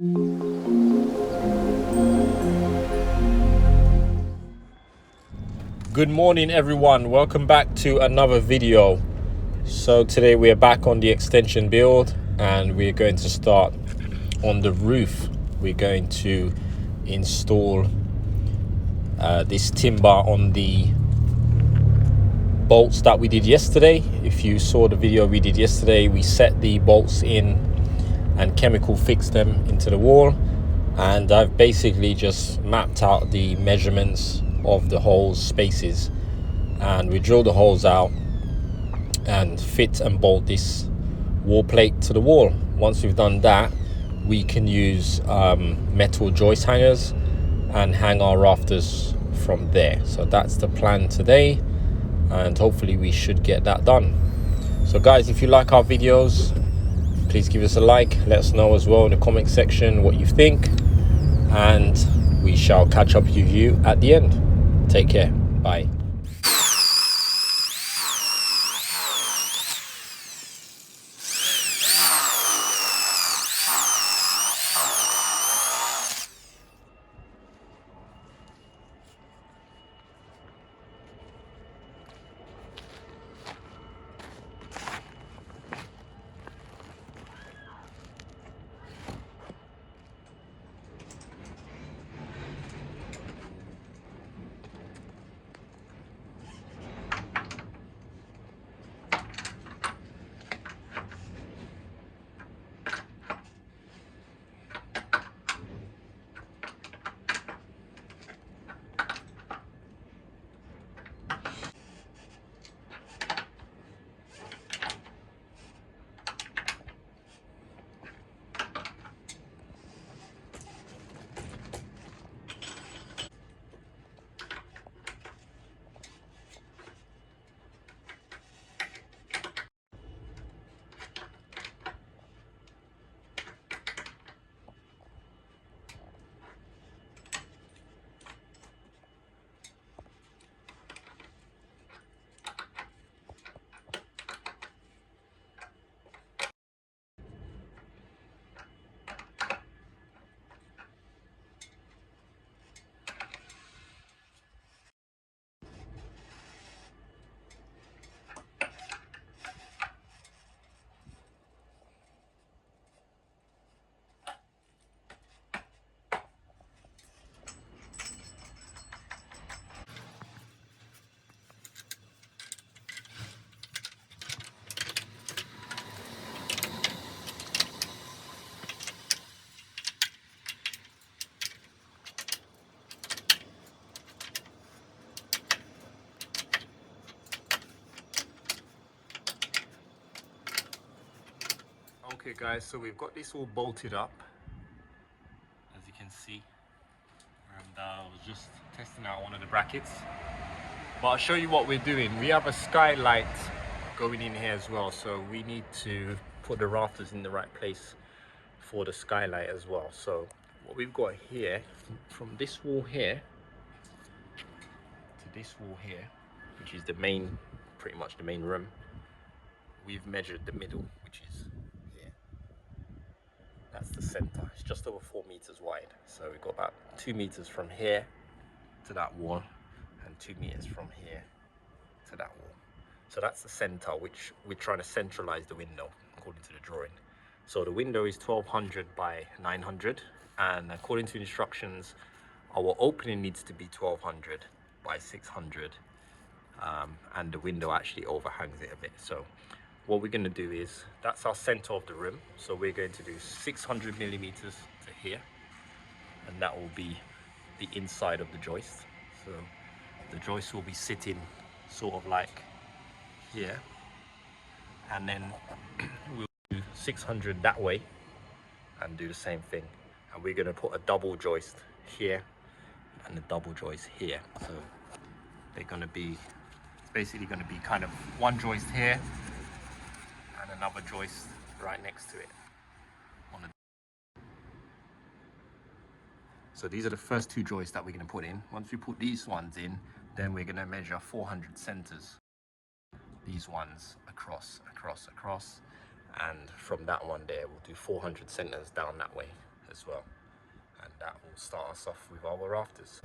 Good morning everyone, welcome back to another video. So today we are back on the extension build and we're going to start on the roof. We're going to install this timber on the bolts that we did yesterday. If you saw the video we did yesterday, we set the bolts in and chemical fixed them into the wall, and I've basically just mapped out the measurements of the holes spaces, and we drill the holes out and fit and bolt this wall plate to the wall. Once we've done that, we can use metal joist hangers and hang our rafters from there. So that's the plan today, and hopefully we should get that done. So guys, if you like our videos, please give us a like. Let us know as well in the comment section what you think, and we shall catch up with you at the end. Take care. Bye. Okay guys, so we've got this all bolted up, as you can see, and I was just testing out one of the brackets, but I'll show you what we're doing. We have a skylight going in here as well, so we need to put the rafters in the right place for the skylight as well. So what we've got here, from this wall here to this wall here, which is the main, pretty much the main room, we've measured the middle, which is here. That's the center. It's just over 4 meters wide. So we've got about 2 meters from here to that wall and 2 meters from here to that wall. So that's the center, which we're trying to centralize the window according to the drawing. So the window is 1200 by 900, and according to instructions, our opening needs to be 1200 by 600, and the window actually overhangs it a bit. So what we're going to do is, that's our center of the room, so we're going to do 600 millimeters to here, and that will be the inside of the joist. So the joist will be sitting sort of like here, and then we'll do 600 that way and do the same thing, and we're going to put a double joist here and a double joist here. So they're going to be, it's basically going to be kind of one joist here and another joist right next to it. So these are the first two joists that we're going to put in. Once we put these ones in, then we're going to measure 400 centers. These ones across, and from that one there, we'll do 400 centers down that way as well. And that will start us off with our rafters.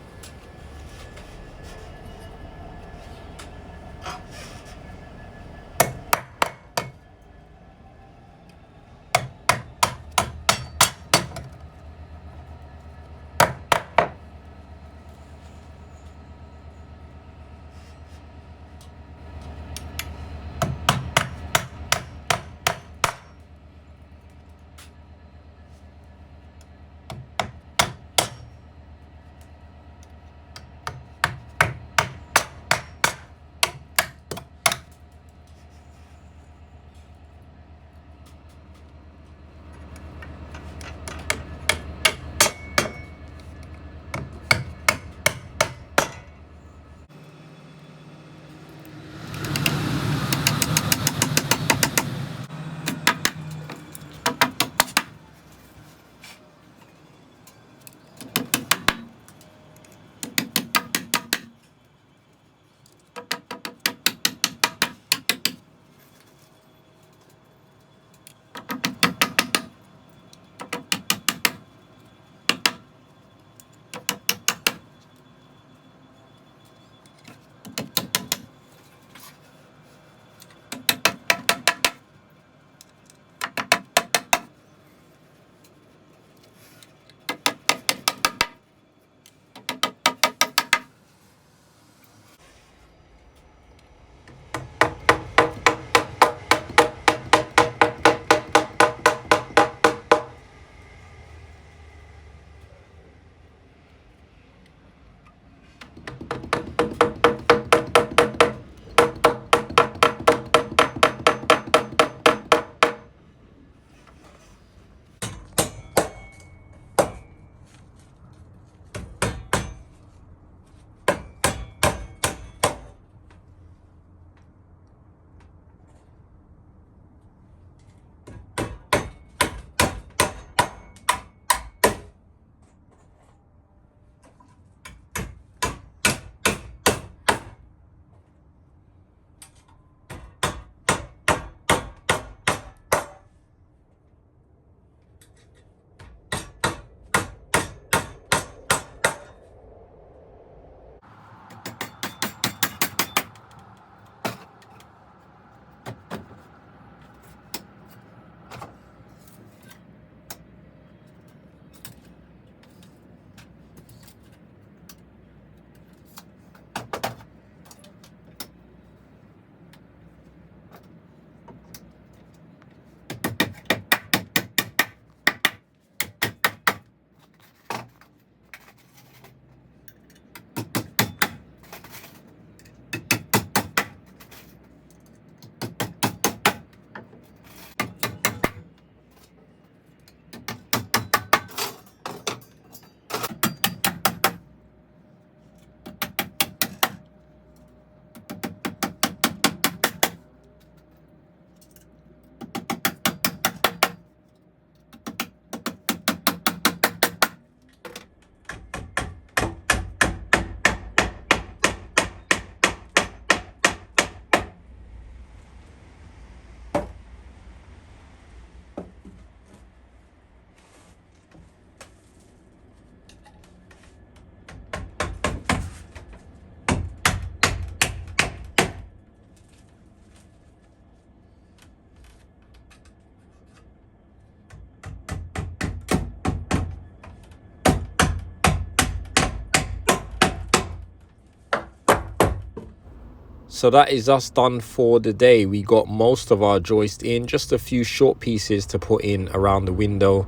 So that is us done for the day. We got most of our joist in, just a few short pieces to put in around the window.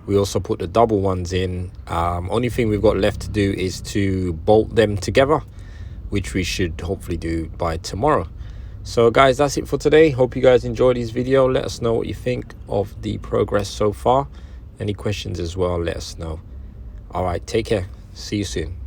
We also put the double ones in. Only thing we've got left to do is to bolt them together, which we should hopefully do by tomorrow. So guys, that's it for today. Hope you guys enjoyed this video. Let us know what you think of the progress so far. Any questions as well, let us know. All right, take care. See you soon.